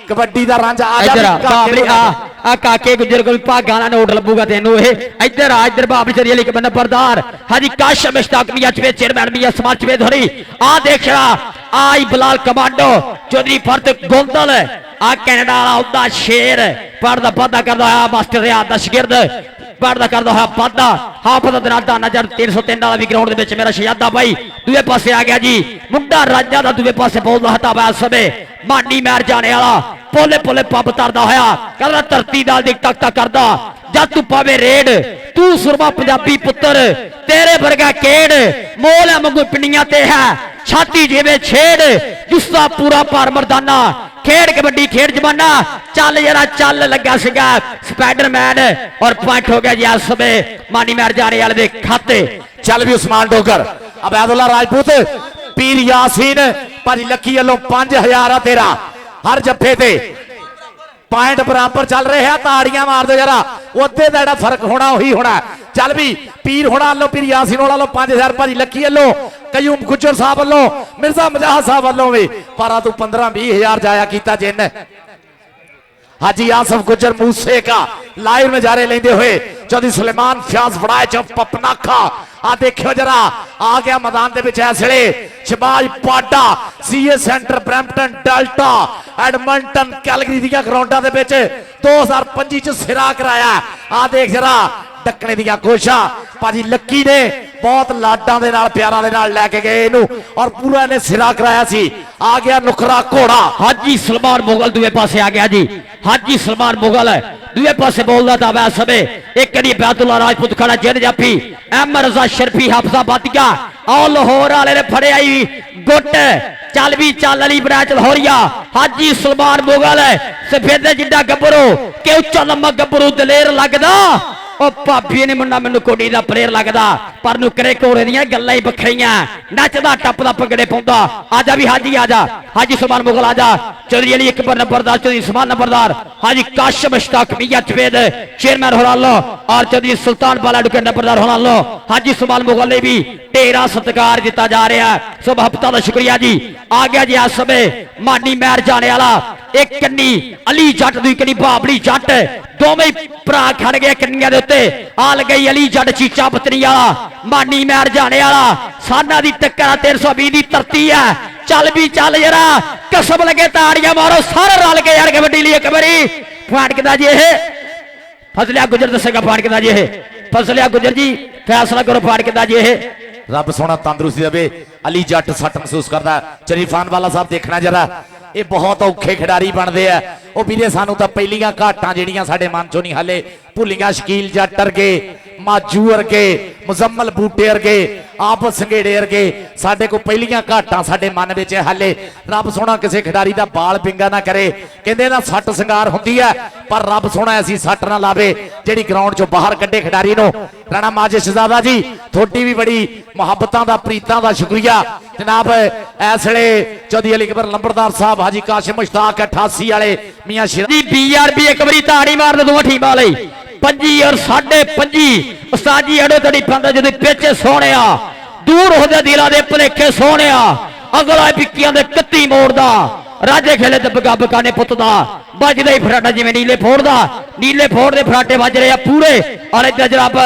कबड्डी दा रांझा आ जा बाबली आ काके गुजर को भागा ना नोट लबूगा तेनू इधर आ इधर बाबली चरिया लिख बंदा परदार हाजी काशिम मुश्ताक मियां चवे चेयरमैन मियां समाज चवे धरी आ देख रहा आई बिलाल कमांडो चौधरी फर्द गोंदल आ कैनेडा वाला उदा शेर पढ़दा पदा करदा है मास्टर रियाद दा शागिर्द पढ़दा करदा है पदा हाफिज दनादा नजर 303 वाला भी ग्राउंड दे विच मेरा शहजादा भाई दूसरे पासे आ गया जी मुंडा राजा दा दूसरे पासे बोलदा हता बै समय मानी मैर जाने वाला पोले पोले पब तरदा होया कहदा धरती नाल दी टक टक करदा जद तू पावे रेड तू सुरमा पंजाबी पुत्र तेरे वर्गा केड़ मोल है मंगू पिंडियां ते है छाती जिवे छेड़ जुस्सा पूरा पार मर्दाना खेड़ कबड्डी खेड़ जमाना चल जरा चल लगा सिगा स्पाइडरमैन और पॉइंट हो गया जी इस समय मानी मैर जाने वाले दे खाते चल भी उस्मान डोगर अबैदुल्ला राजपूत पीर यासीन भाजी लकी वालों 5,000 तेरा हर जफे ते पॉइंट बराबर चल रहे हैं ताड़ियां मार दो जरा उदे का फर्क होना उही होना चल भी पीर होना लो पीर यासीन वालों 5,000 भाजी लकी वालों कयूम गुजर साहब वालों मिर्जा मजाह साहब वालों भी पर तू 15-20,000 जाया किया जिन हाजी आसफ गुजर मूसे का लाइव नजारे लेंदे हुए चौधरी सुलेमान फयाज फड़ाए चौक पपनाखा आ देखियो जरा आ गया मैदान दे विच इसले शबाज पाडा CA centre Brampton Delta Edmonton Calgary दी ग्राउंडां दे विच 2025 च सिरा कराया आ देख जरा ਡੱਕਣੇ ਦੀਆਂ ਕੋਸ਼ਾਂ ਭਾਜੀ ਲੱਕੀ ਨੇ बहुत लाडां दे नाल प्यारां दे नाल लैके गए इनू और पूरा इन्हें सिरा कराया सी। आ गया नुकरा घोड़ा हाजी सलमान मुगल दूए पासे आ गया जी। हाजी सलमान मुगल दूए पासे बोलदा था वैस समय एक करी बैतुल्ला राजपूत खड़ा जिन जाफी अहमद रजा शरफी हाफजा बातिया और लाहौर वाले ने फड़े आई गुट चल भी चल अली ब्रैच लाहौरिया हाजी सलमान मुगल सफेदे जिड्डा गब्बरू के उच्चा लम्मा गब्बरू दलेर लगदा भाभी ने मुंडा मैनू कोडी दा प्लेयर लगदा पर नुकरे घोड़े दियां गल्लां ही बखरियां नचदा टपदा पगड़े पाउंदा आजा भी हाजी आजा हाजी सुल्तान मुगल आजा चौधरी अली अकबर नंबरदार चौधरी उस्मान नंबरदार हाजी काशिम मुश्ताक मियां चवेद चेयरमैन होलालो और चौधरी सुल्तान बाला डुके नंबरदार होलालो हाजी सुल्तान मुगल ने भी ढेरा सत्कार दिता जा रहा है। सो महबता दा शुक्रिया जी। आ गया जी इस समय मानी महर जाने वाला एक कन्नी अली जट दूई कन्नी बाबली जट दोवें भरा खड़ गए कन्निया दे उत्ते आ गई अली जट चीचा बतनी वाला मानी महर जाने वाला साना दी टक्कर 320 दी धरती है चल भी चल जरा कसम लगे ताड़ियां मारो सारे रल के यार कबड्डी लिए एक बारी फाटकदा जी ये फजलिया गुजर दसेगा फाटकदा जी ये फजलिया गुजर जी फैसला करो फाटकदा जी ये रब सोना तंदुरुस्ती देवे। अली जट सट महसूस करता शरीफान वाला साहब देखना जरा ये बहुत औखे खिडारी बनते हैं वो वीरे सानू तो पहलियां घाटां जिहड़ियां साडे मन चों नहीं हले भुलियां शकील जट अरगे माजू अरगे मुजम्मल बूटे अरगे आप संघेड़े अरगे साडे को पहलियां घाटां साडे मन विच हले रब सोना किसी खिडारी दा बाल पिंगा ना करे कहंदे ना सट संगार हुंदी है पर रब सोना ऐसी सट ना लावे जिहड़ी ग्राउंड चों बाहर कड्डे खिडारी नूं। राणा माजिद शहजादा जी थोड़ी भी बड़ी मुहब्बतां दा प्रीतां दा शुक्रिया जनाब। इस वेले चौधरी अली अकबर नंबरदार साहब हाजी काशिम मुश्ताक 88 वाले मियां जी BRB एक बारी ताड़ी मार दो दोवां टीमां लई 25 और 5.5 उस्ताद जी अड़ो तड़ी पंदा जदी पिछे सोहणिया दूर होदे दिलां दे भुलेखे सोहणिया अगला बिक्कियां दे कत्ती मोड़दा राजे खेले ते बगा बगाने पुत दा बजदे ही फराटा जिवें नीले फोड़ दे फराटे बज रहे पूरे और इधर जनाब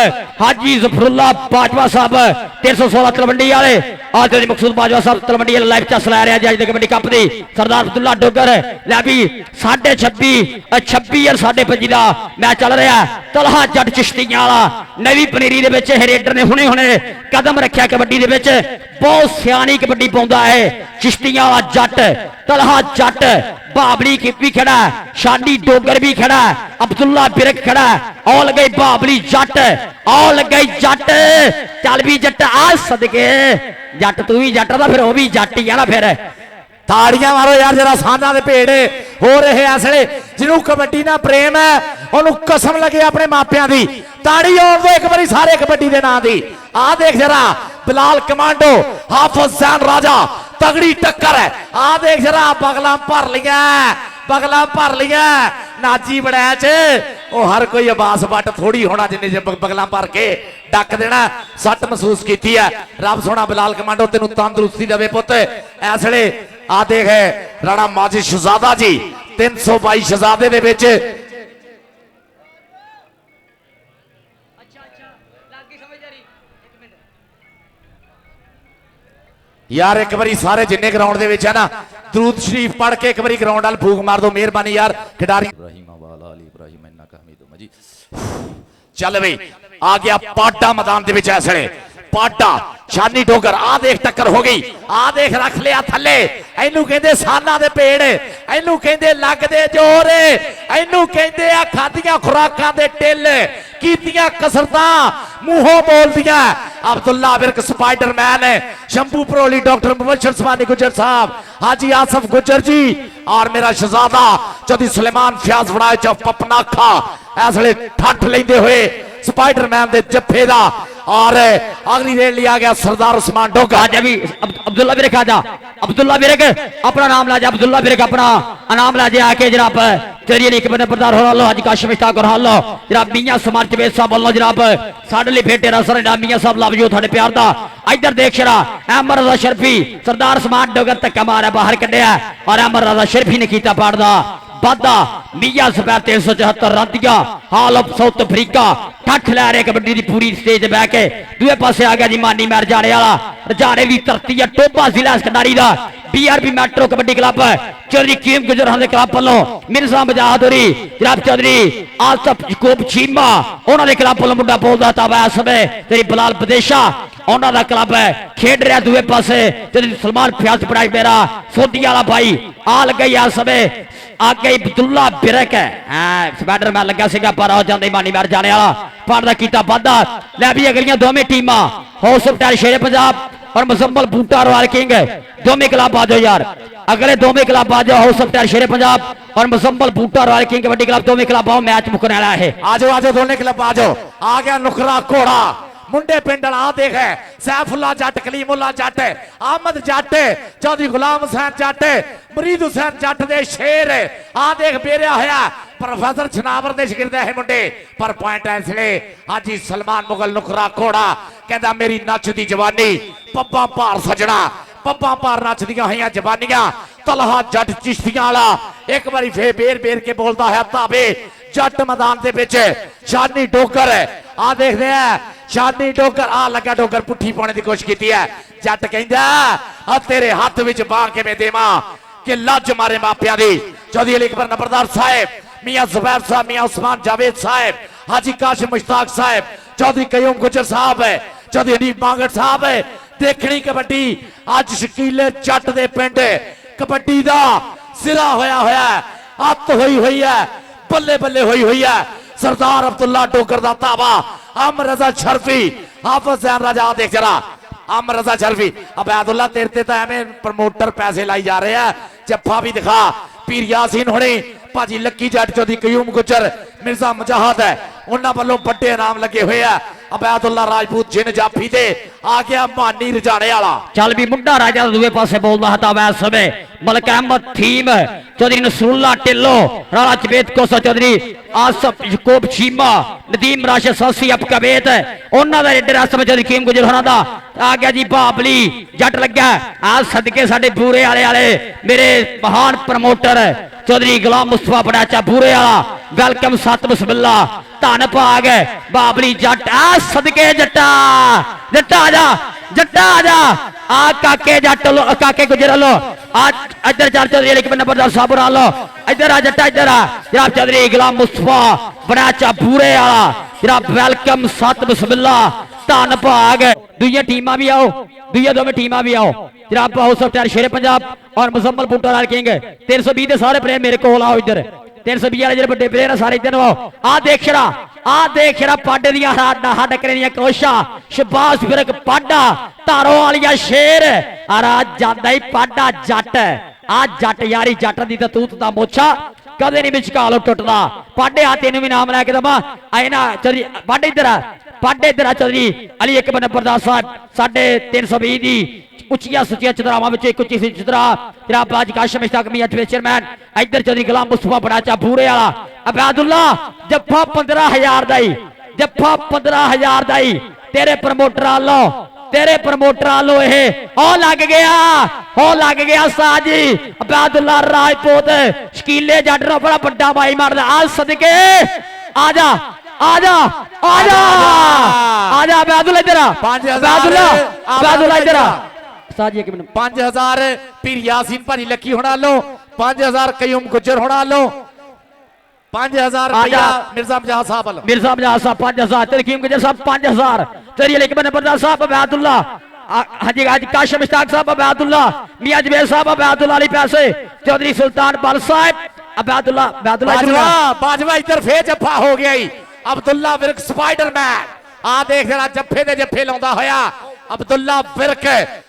हाजी जफरुल्ला बाजवा साहब 316 तलवंडी वाले आज मकसूद बाजवा साहब तलवंडी वाले लाइव चस लै रहे हैं अज कबड्डी कप दी सरदार अब्दुल्ला डोगर लै भी 26.5 और 5.5 का मैच चल रहा है। तलहा जट चिश्तियां वाला नवी पनीरी दे विच रेडर ने हुणे कदम रखा कबड्डी दे विच बहुत सियाणी कबड्डी पाउंदा है चिश्तियां वाला जट तलहा जट बाबली भी खड़ा शानी डोगर भी खड़ा अब्दुल्ला बिरक खड़ा और गई बाबली जट और गई जट चल भी जट आज सदके जट तू भी जट दा फिर वो भी जट ही है ना फिर ताड़ियां मारो यार जरा साना दे भेड़े हो रहे ऐसे जिन्हों कबड्डी ना प्रेम है उन्होंने कसम लगे अपने मापियां दी ताड़ी और दो एक बारी सारे कबड्डी दे नाम दी। आ देख जरा बिलाल कमांडो हाफिज जैन राजा तगड़ी टक्कर है। आ देख जरा बगला भर लिया नाची बड़ैच ओ हर कोई अबास बट थोड़ी होना जिन्हें बगला भर के डक देना सट महसूस की है। रब सोना बिलाल कमांडो तेन तंदुरुस्ती देवे पुत इस वेले आ देख है राणा माजिद शहजादा जी 322 शहजादे दे विच यार एक बारी सारे जिन्ने ग्राउंड दे विच है ना दरूद शरीफ पढ़ के एक बारी ग्राउंड वाल फूक मार दो मेहरबानी यार खिडारी चल भाई आ गया पाटा मैदान दे विच इस वेले पाटा शानी डोगर आ देख टक्कर हो गई आ देख रख लिया थले इनू कहंदे साना दे पेड़ इनू कहंदे लगदे जोर इनू कहंदे आ खादियां खुराकां दे टिल कीतियां कसरतां मूहों बोल दिया। अब्दुल्ला विरक स्पाइडरमैन शंभू परोली डॉक्टर मुबशर उस्मानी गुजर साहब हाजी आसफ गुजर जी और मेरा शहजादा चौधरी सुलेमान फयाज फड़ाए चौ पपनाखा इस वेले ठठ लेंदे हुए स्पाइडरमैन दे जफे दा और अगली रेड लिया गया सरदार उस्मान डोगा आज अभी अब्दुल्ला बिरक आजा अब्दुल्ला बिरक अपना नाम ला जा अब्दुल्ला बिरक अपना नाम ला जा आके जनाब चलिए एक बने प्रधान हो लो आज काशिम मुश्ताक और हाल लो जनाब मियां समाज चवेद साहब बोलो जनाब साडे लिए फेटे रसर मियां साहब लव जो थाने प्यार दा इधर देख शरा अहमद रजा शरफी सरदार उस्मान डोगर धक्का मारा बाहर कढ़िया और अहमद रजा शरफी ने कीता पाड़दा वादा मियां सफैद 374 रन दिया हाल ऑफ साउथ अफ्रीका ठठ लै रहे कबड्डी की पूरी स्टेज बह के दूए पासे आ गया जी मानी महर जाने वाला रजाने की धरती है टोबा जिला खिडारी का BRB metro kabaddi club Chaudhry ਕੀਮ ਗੁਜਰਾਂ ਦੇ ਕਲੱਬ ਵੱਲੋਂ ਮਿਰਜ਼ਾ ਬਜਾਦਰੀ ਜਨਾਬ ਚੌਧਰੀ ਆਸਫ ਯਕੂਬ ਚੀਮਾ ਉਹਨਾਂ ਦੇ ਕਲੱਬ ਵੱਲੋਂ ਮੁੰਡਾ ਬੋਲਦਾ ਤਾਂ ਵੈ ਸਮੇਂ ਤੇਰੀ ਬਲਾਲ ਵਿਦੇਸ਼ਾ ਉਹਨਾਂ ਦਾ ਕਲੱਬ ਹੈ ਖੇਡ ਰਿਹਾ ਦੂਏ ਪਾਸੇ ਤੇ ਸਲਮਾਨ ਫਿਆਜ਼ ਪੜਾਈ ਮੇਰਾ ਸੋਢੀ ਵਾਲਾ ਭਾਈ ਆ ਲੱਗਾ ਆ ਸਮੇਂ ਆਗੇ ਅਬਦੁੱਲਾ ਬਿਰਕ ਹੈ ਸਪਾਈਡਰਮੈਨ ਲੱਗਾ ਸੀਗਾ ਪਰ ਆ ਜਾਂਦੇ ਮਾਨੀ ਮਾਰ ਜਾਣੇ ਵਾਲਾ ਪਾੜ ਦਾ ਕੀਤਾ ਵਾਧਾ ਲੈ ਵੀ ਅਗਲੀਆਂ ਦੋਵੇਂ ਟੀਮਾਂ ਹਾਊਸ ਆਫ ਟਾਇਰ ਸ਼ੇਰੇ ਪੰਜਾਬ और Muzammil Boota royal king दोवें club आ जाओ यार अगले दोवें क्लब आ जाओ हाउस ऑफ टायर शेरे पंजाब और Muzammil Boota royal king kabaddi club दोवें क्लब आओ मैच मुकने वाला है आ जाओ दोनों क्लब आ जाओ आ गया नुकरा घोड़ा मुंडे पिंड आ देख है सैफुल्ला जट कलीमुल्ला जट अहमद जट चौधरी गुलाम हुसैन जट मरीद हुसैन जट दे शेर आ देख बेरिया होया प्रोफेसर छनावर दे शिगिरद है मुंडे पर पॉइंट इसलिए आज ही सलमान मुगल नुकरा घोड़ा कहता मेरी नच दी जवानी पब्बा भार सजना पब्बा भार नच दियां होइयां जवानियां तलहा जट चिश्तियां वाला एक बारी फिर बेर बेर के बोलता है ताबे जट मैदान दे विच शानी डोगर आ देखदे हैं शानी डोगर आ लगा डोगर पुट्ठी पाने की कोशिश की है जट कहंदा आ तेरे हाथ विच बाह किवें देवां कि लज मारे मापियां दी चौधरी अली अकबर नंबरदार साहब मियां जुबैर साहब मियां उस्मान जावेद साहब हाजी काशिम मुश्ताक साहब चौधरी कयूम गुजर साहब चौधरी हनीफ मांगट साहब देखनी कबड्डी अज शकीले जट दे पिंड कबड्डी दा सिरा होया होया अत होई हुई है बल्ले बल्ले होई हुई है सरदार अब्दुल्ला डोगर दा ताबा अम रजा शर्फी हाफिज जैन राजा देख जरा अम रजा शर्फी अबैदुल्ला तेरे ते एवें प्रमोटर पैसे लाई जा रहे हैं जफ्फा भी दिखा पीर यासीन होने भाजी लक्की जट चौधरी कयूम गुजर मिर्जा मुजाहद है उन्होंने वालों बड़े इनाम लगे हुए है अबैदुल्ला राजपूत जिन जाफी दे आ गया मानी रजाने वाला चल भी मुंडा राजा दूए पासे बोलदा हता वैस समय मलक अहमद थीम चौधरी नसरुल्ला टिल्लो राणा चबेत कोसा चौधरी आसफ यकूब चीमा नदीम राशिद सासी अपकबेत उन्हां दा रेडर समय चौधरी कीम गुजर होना दा आ गया जी बाबली जट लग्या आ सदके साडे बूरे वाले मेरे महान प्रमोटर चौधरी गुलाम मुस्तफा बड़ाचा बूरे वाला वेलकम सत बिस्मिल्ला धन भाग बाबली जट आ सदके जट्टा जट्टा आजा जट्टा आजा आ काके जट लो काके गुजर लो आज इधर चल चौधरी अली अकबर नंबरदार साहब लो इधर आ जट्टा इधर आ जनाब चौधरी गुलाम मुस्तफा बड़ाचा बूरे वाला जनाब वेलकम सत बिस्मिल्ला धन भाग दुइयां टीमां भी आओ दुइयां दोवें टीमां भी आओ जनाब हाउस ऑफ टायर शेरे पंजाब और मुजम्मल बूटा रॉयल किंग 320 के सारे प्लेयर मेरे को आओ इधर 320 वाले जो बड़े प्लेयर सारे इधर आओ आ देख शरा पाडे दियां हड करे दियां कोशा शबाश फिरक पाडा तारो वालिया शेर और आज जांदा ही पाडा जट आ जट यारी जट दी तूत दा मोछा कदे नहीं विचकाल टुटदा पाडे आ तेनू भी नाम लैके दवा आए ना चौधरी पाडे इधर आ चौधरी अली अकबर नंबरदार साहब 320 दी उचिया सुचिया चतरावां विच एक उची सी चतरा जनाब बाज काशिम मुश्ताक मियां चेयरमैन इधर चौधरी गुलाम मुस्तफा बड़ाचा बूरे वाला अबैदुल्ला जफ्फा 15,000 दा ही जफ्फा 15,000 दा ही तेरे प्रमोटर आलो ये ओ लग गया साजी अबैदुल्ला राजपूत शकीले जट दा बड़ा बड़ा भाई मारदा आ सदके आजा आजा आजा आजा अबैदुल्ला इधर अबैदुल्ला इधर साजी एक मिनट 5000 पीर यासीन भाजी लकी होना लो 5000 कयूम गुजर होना लो 5000 मिर्जा मजाह साहब 5000 तेरे कीम गुजर साहब 5000 तेरी अली अकबर नंबरदार साहब अबैदुल्ला हाजी हाजी काशिम मुश्ताक साहब अबैदुल्ला मियां जबेर साहब अबैदुल्ला अली पैसे चौधरी सुल्तान बल साहब अबैदुल्ला बाजवा इधर फिर जफ्फा हो गया अब्दुल्ला विरक स्पाइडरमैन आ देख जरा जफ्फे दे जफ्फे लाउंदा होया अब्दुल्ला विरक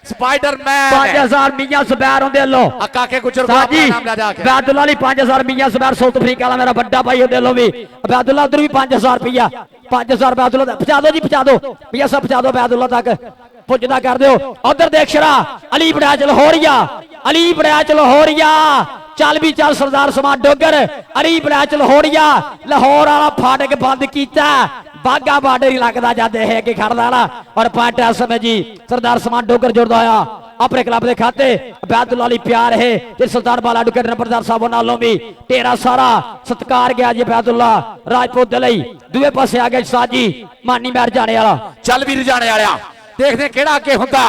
स्पाइडरमैन 5000 मियां जुबैर होंदे लो काके गुजर को अपना नाम ले जाके अबैदुल्ला अली 5000 मियां जुबैर साउथ अफ्रीका वाला मेरा बड़ा भाई होंदे लो भी अबैदुल्ला उधर भी 5000 रुपया 5000 अबैदुल्ला पहुंचा दो जी पहुंचा दो भैया सब पहुंचा दो अबैदुल्ला तक पुजदा कर दो उधर देख शरा अली बड़ा लाहौरिया चल भी चल सरदार समान डोगर अली बड़ा लाहौरिया लाहौर वाला फाटक बंद किया बागा बार्डर ही लगता जाते है कि खड़दा ना और पॉइंट इस समय जी सरदार समान डोगर जुड़दा होया अपने क्लब के खाते अबैदुल्ला अली प्यार है जिस सुल्तान बाला एडवोकेट नंबरदार साहब नालों भी तेरा सारा सत्कार गया जी अबैदुल्ला राजपूत दे लई दूए पासे आ गए साजी मानी मैर जाने वाला चल भी जाने वाला देखते केड़ा अगे हुंदा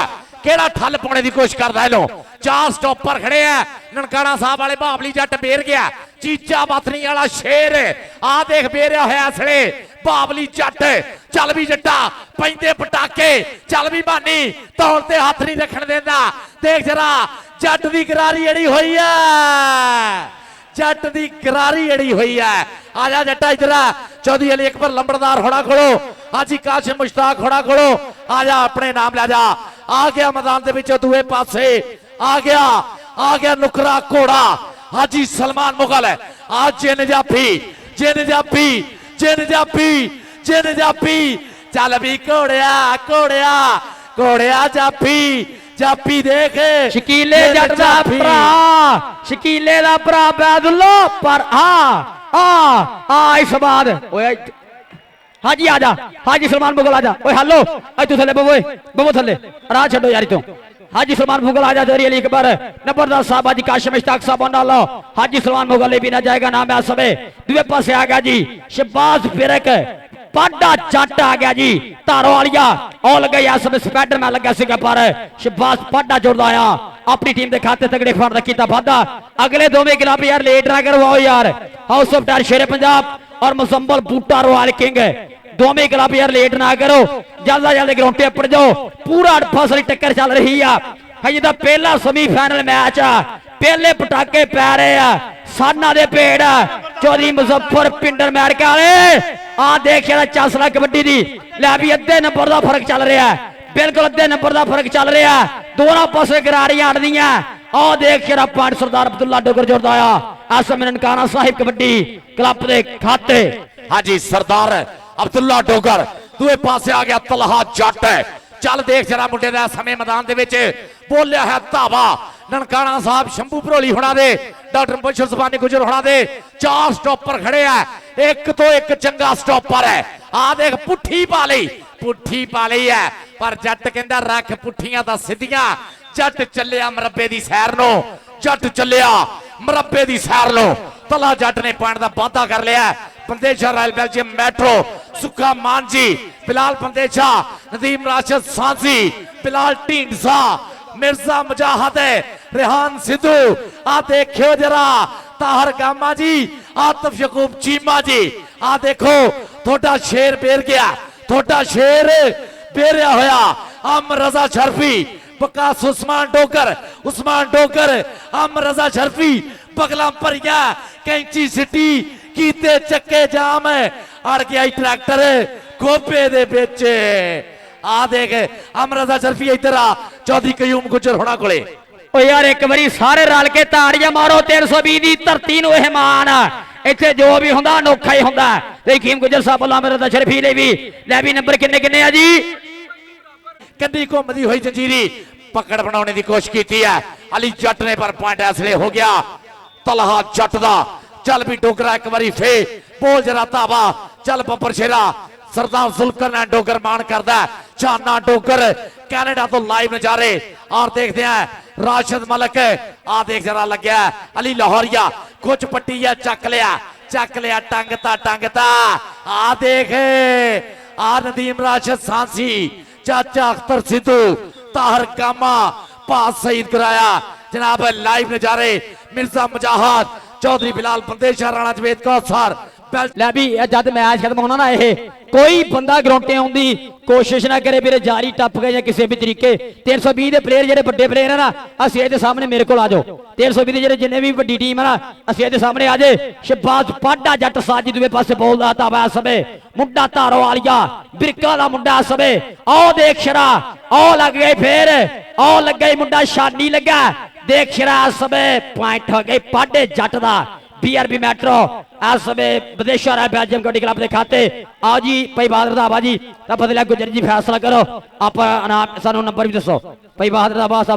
ਕਿਹੜਾ ਠੱਲ ਪਾਉਣੇ ਦੀ ਕੋਸ਼ਿਸ਼ ਕਰਦਾ ਇਹਨੂੰ। 4 ਸਟਾਪਰ ਖੜੇ ਆ ਨਨਕਾਣਾ ਸਾਹਿਬ ਵਾਲੇ। ਬਾਬਲੀ ਜੱਟ ਬੇਰ ਗਿਆ, ਚੀਚਾ ਬਾਥਨੀ ਵਾਲਾ ਸ਼ੇਰ ਆ ਦੇਖ ਬੇਰਿਆ ਹੋਇਆ ਅਸਲੇ ਬਾਬਲੀ ਜੱਟ। ਚੱਲ ਵੀ ਜੱਟਾ ਪੈਂਦੇ ਪਟਾਕੇ, ਚੱਲ ਵੀ ਬਾਨੀ ਤੌਲ ਤੇ ਹੱਥ ਨਹੀਂ ਰੱਖਣ ਦਿੰਦਾ। ਦੇਖ ਜਰਾ ਜੱਟ ਦੀ ਗਰਾਰੀ ਅੜੀ ਹੋਈ ਹੈ, जट दी करारी अड़ी हुई है। आजा जट्टा इधर चौधरी अली अकबर लंबड़दार होड़ा खोलो, हाजी काशिम मुश्ताक होड़ा खोलो। आजा अपने नाम ला जा। आ गया मैदान दे विच दूए पासे, आ गया नुकरा घोड़ा हाजी सलमान मुगल। आज जिन जाफी चल भी घोड़िया घोड़िया घोड़िया जाफी देख शकीले जट दा भरा, शकीले दा भरा बैदुल्लो पर इस बाद हाजी आजा, हाजी सलमान मुगल आजा। ओए हेलो आज तू थले बबो थले राह छड्डो यारी तू। हाजी सलमान मुगल आजा, चौधरी अली अकबर नंबरदार साहब, हाजी काशिम मुश्ताक साहब नालो हाजी सलमान मुगल भी ना जाएगा नाम है सबे। दूसरे पासे आ गया जी शहबाज फिरक पाडा जट आ गया जी तारो वालिया। और लगा यार सब स्पाइडर मैन लगा सीगा पर शहबाज पाडा जुड़दा आया अपनी टीम के खाते तगड़े फड़ रखीता वादा। अगले दोवें गिलाबी यार लेट ना करवाओ यार। हाउस ऑफ टायर शेरे पंजाब और मुसम्बल बूटा रॉयल किंग दोवें गिलाबी यार लेट ना करो, जल्द ग्राउंड पे पड़ जाओ। पूरा फसली टक्कर चल रही है। हजे तो पहला सेमीफाइनल मैच आ, पहले पटाके पै रहे हैं साना दे पेड़। चौधरी मुजफ्फर पिंडर मैडका आ देख चासला कबड्डी दी लै भी अद्धे नंबर का फर्क चल रहा है, बिल्कुल अद्धे नंबर का फर्क चल रहा है। दोनों पासे गरारियां अड़दियां। आ देख पंड सरदार अब्दुल्ला डोगर जोड़दा आया एस ननकाना साहिब कबड्डी क्लब के खाते। हाजी सरदार अब्दुल्ला डोगर दूए पासे आ गया तलहा जट। चल देख जरा मुंडे दा समय मैदान दे विच बोलिया है धावा ननकाना साहब शंभू भरोली होना दे डॉक्टर मुबशर ज़बानी गुजर होना दे। 4 स्टॉपर खड़े है, एक तो एक चंगा स्टॉपर है। आ देख पुट्ठी पा ली है पर जट कहंदा रख पुट्ठियां दा सिद्धियां। जट चलिया मरब्बे दी सैर नो, जट चलिया मरब्बे दी सैर नो। तला जट ने पॉइंट दा वादा कर लिया। बंदेशा रॉयल बेल्जियम मेट्रो सुखा मानजी बिलाल बंदेशा नदीम राशिद सांसी बिलाल ढींडसा मिर्जा मुजाहिद रेहान सिद्धू। आ देखियो जरा ताहर गामा जी आतिफ यकूब चीमा जी। आ देखो थोड़ा शेर बेर गया, थोड़ा शेर बेरिया होया। अम रजा शर्फी बकास उस्मान डोगर अम रजा शर्फी बगला भरिया कैंची सिटी कीते चक्के जाम अड़ गया ट्रैक्टर गोबे दे बेच। आ देख अमरजा शर्फी इधर आ चौधरी कयूम गुजर होना कोले। ओ यार एक बारी सारे रल के ताड़ियां मारो 320 दी धरती नु एह मान इत्थे जो भी हुंदा अनोखा ही हुंदा। कयूम गुजर साहब अमरजा शर्फी ले भी नंबर किन्ने किन्ने आ जी। कंधी घूमदी हुई जंजीरी पकड़ बनाने की कोशिश की है अली जट ने पर पॉइंट ऐसले हो गया तलहा जट दा। चल भी डोगरा एक बारी फे बोल जरा धावा। चल बब्बर शेरा सरदार जुल्कर ने डोगर मान करदा। चाना डोगर कैनेडा तो लाइव नजारे और देखते हैं राशिद मलक। आ देख जरा लग्या अली लाहौरिया कुछ पट्टी है चक लिया टंगता। आ देख आ नदीम राशिद सांसी चाचा अख्तर सिद्धू ताहर कामा पास शहीद कराया जनाब लाइव नजारे। मिर्जा मुजाहिद चौधरी बिलाल बंदेशा राणा जवेद कौसर लै भी जब मैच खत्म होना ना ये कोई बंदा ग्राउंडे आउण दी कोशिश ना करे मेरे जारी टप गए या किसी भी तरीके 320 के प्लेयर जेडे बड़े प्लेयर है ना असीं दे सामने मेरे को आ जाओ। 320 जेडे जिन्ने भी बड़ी टीम है ना असीं दे सामने आ जाए। शहबाज पाडा जट साजी दूसरे पासे बोलदा ताबा सबे मुंडा तारो वालिया बिरका दा मुंडा सबे। आओ देख शरा आओ लग गए फिर आओ लग गई मुंडा शानी लगा देख शरा सबे पॉइंट हो गए पाडे जट दा। BRB मेट्रो विदेशा बेल्जियम कबड्डी क्लब के खाते। आओ जी भाई बहादुर दा बाजी फतेह गुजर जी फैसला करो आप सानू नंबर भी दसो भाई बहादुर दा फतेह